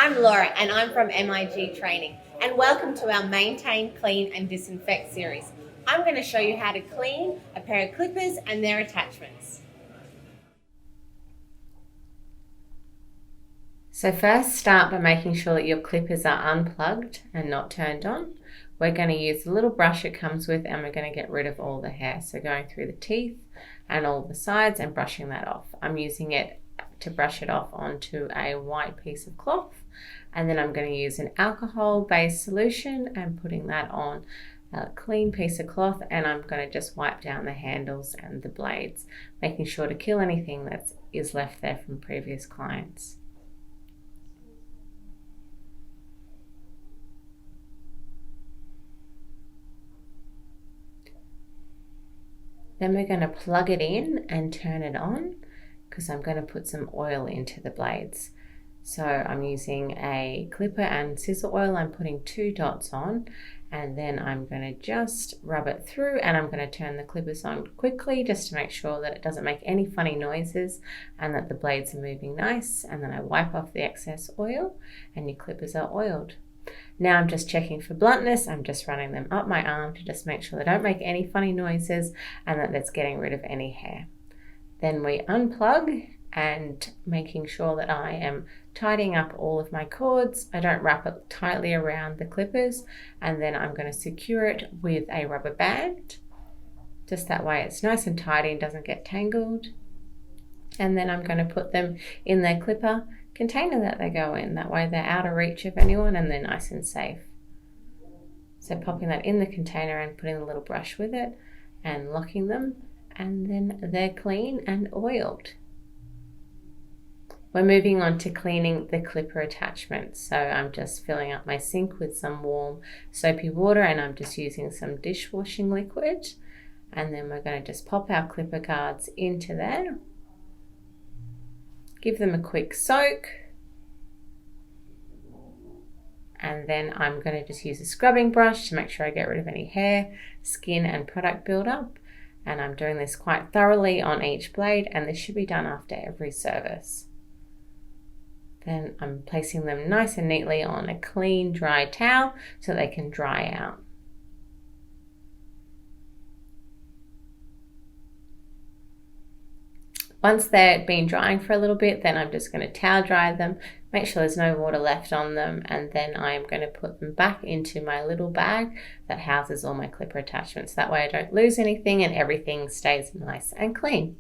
I'm Laura and I'm from MIG Training, and welcome to our Maintain, Clean and Disinfect series. I'm going to show you how to clean a pair of clippers and their attachments. So first, start by making sure that your clippers are unplugged and not turned on. We're going to use the little brush it comes with, and we're going to get rid of all the hair. So going through the teeth and all the sides and brushing that off. I'm using it to brush it off onto a white piece of cloth, and then I'm going to use an alcohol-based solution and putting that on a clean piece of cloth, and I'm going to just wipe down the handles and the blades, making sure to kill anything that is left there from previous clients. Then we're going to plug it in and turn it on, because I'm going to put some oil into the blades. So I'm using a clipper and scissor oil. I'm putting 2 dots on, and then I'm going to just rub it through, and I'm going to turn the clippers on quickly just to make sure that it doesn't make any funny noises and that the blades are moving nice. And then I wipe off the excess oil and your clippers are oiled. Now I'm just checking for bluntness. I'm just running them up my arm to just make sure they don't make any funny noises and that it's getting rid of any hair. Then we unplug and making sure that I am tidying up all of my cords. I don't wrap it tightly around the clippers, and then I'm going to secure it with a rubber band. Just that way it's nice and tidy and doesn't get tangled. And then I'm going to put them in their clipper container that they go in. That way they're out of reach of anyone and they're nice and safe. So popping that in the container and putting a little brush with it and locking them, and then they're clean and oiled. We're moving on to cleaning the clipper attachments. So I'm just filling up my sink with some warm soapy water, and I'm just using some dishwashing liquid. And then we're going to just pop our clipper guards into there. Give them a quick soak. And then I'm going to just use a scrubbing brush to make sure I get rid of any hair, skin and product buildup. And I'm doing this quite thoroughly on each blade, and this should be done after every service. Then I'm placing them nice and neatly on a clean, dry towel so they can dry out. Once they've been drying for a little bit, then I'm just going to towel dry them, make sure there's no water left on them, and then I'm going to put them back into my little bag that houses all my clipper attachments. That way I don't lose anything and everything stays nice and clean.